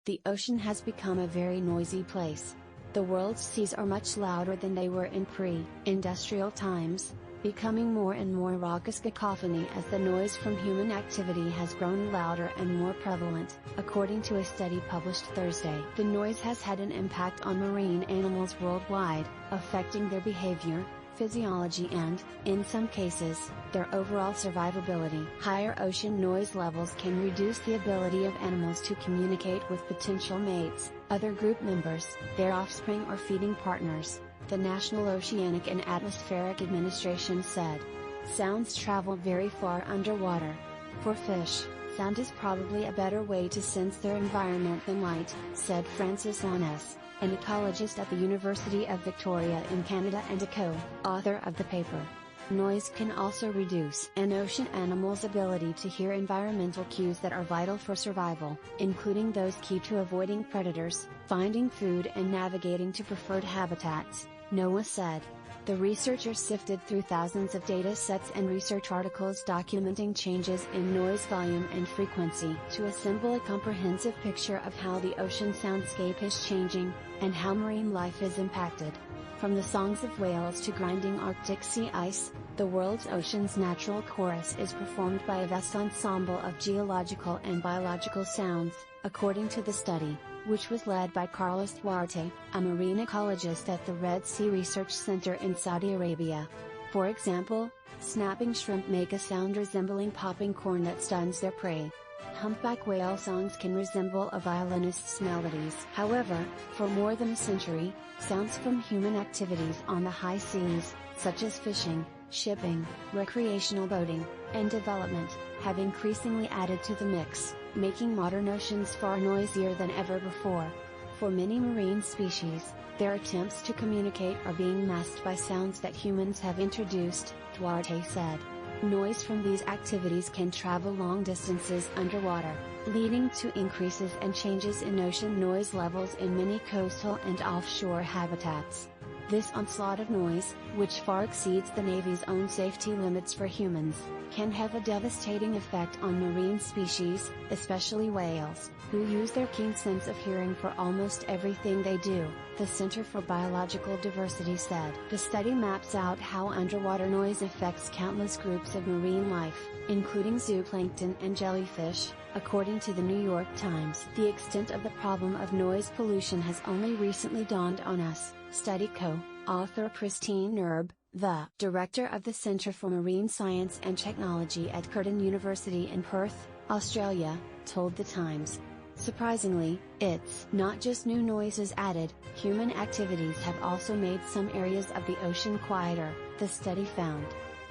The ocean has become a very noisy place. The world's seas are much louder than they were in pre-industrial times, becoming more and more raucous cacophony as the noise from human activity has grown louder and more prevalent, according to a study published Thursday. The noise has had an impact on marine animals worldwide, affecting their behavior, physiology and, in some cases, their overall survivability. Higher ocean noise levels can reduce the ability of animals to communicate with potential mates, other group members, their offspring or feeding partners, the National Oceanic and Atmospheric Administration said. Sounds travel very far underwater. For fish, sound is probably a better way to sense their environment than light, said Francis Onnes, an ecologist at the University of Victoria in Canada and a co-author of the paper. Noise can also reduce an ocean animal's ability to hear environmental cues that are vital for survival, including those key to avoiding predators, finding food and navigating to preferred habitats, NOAA said. The researchers sifted through thousands of data sets and research articles documenting changes in noise volume and frequency to assemble a comprehensive picture of how the ocean soundscape is changing, and how marine life is impacted. From the songs of whales to grinding Arctic sea ice, the world's ocean's natural chorus is performed by a vast ensemble of geological and biological sounds, according to the study, which was led by Carlos Duarte, a marine ecologist at the Red Sea Research Center in Saudi Arabia. For example, snapping shrimp make a sound resembling popping corn that stuns their prey. Humpback whale songs can resemble a violinist's melodies. However, for more than a century, sounds from human activities on the high seas, such as fishing, shipping, recreational boating, and development, have increasingly added to the mix, making modern oceans far noisier than ever before. For many marine species, their attempts to communicate are being masked by sounds that humans have introduced, Duarte said. Noise from these activities can travel long distances underwater, leading to increases and changes in ocean noise levels in many coastal and offshore habitats. This onslaught of noise, which far exceeds the Navy's own safety limits for humans, can have a devastating effect on marine species, especially whales, who use their keen sense of hearing for almost everything they do, the Center for Biological Diversity said. The study maps out how underwater noise affects countless groups of marine life, including zooplankton and jellyfish, according to the New York Times. The extent of the problem of noise pollution has only recently dawned on us, study co-author Christine Erb, the director of the Centre for Marine Science and Technology at Curtin University in Perth, Australia, told The Times. Surprisingly, it's not just new noises added, human activities have also made some areas of the ocean quieter, the study found.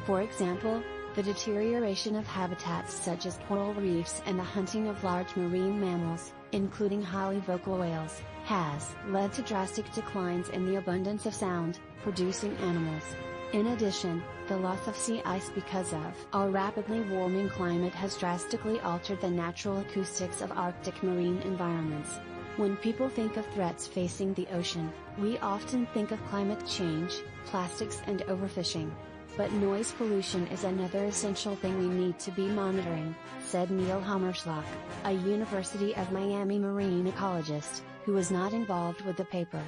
For example, the deterioration of habitats such as coral reefs and the hunting of large marine mammals, including highly vocal whales, has led to drastic declines in the abundance of sound-producing animals. In addition, the loss of sea ice because of our rapidly warming climate has drastically altered the natural acoustics of Arctic marine environments. When people think of threats facing the ocean, we often think of climate change, plastics and overfishing. But noise pollution is another essential thing we need to be monitoring, said Neil Hammerschlag, a University of Miami marine ecologist, who was not involved with the paper.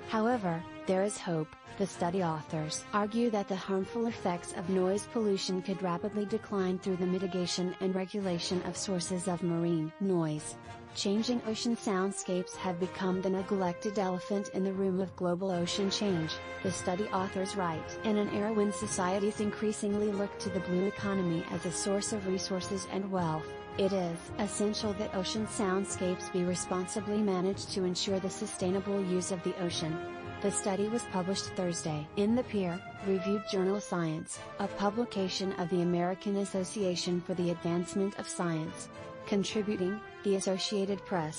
However, there is hope. The study authors argue that the harmful effects of noise pollution could rapidly decline through the mitigation and regulation of sources of marine noise. Changing ocean soundscapes have become the neglected elephant in the room of global ocean change, the study authors write. In an era when societies increasingly look to the blue economy as a source of resources and wealth, it is essential that ocean soundscapes be responsibly managed to ensure the sustainable use of the ocean. The study was published Thursday in the peer-reviewed journal Science, a publication of the American Association for the Advancement of Science. Contributing, the Associated Press.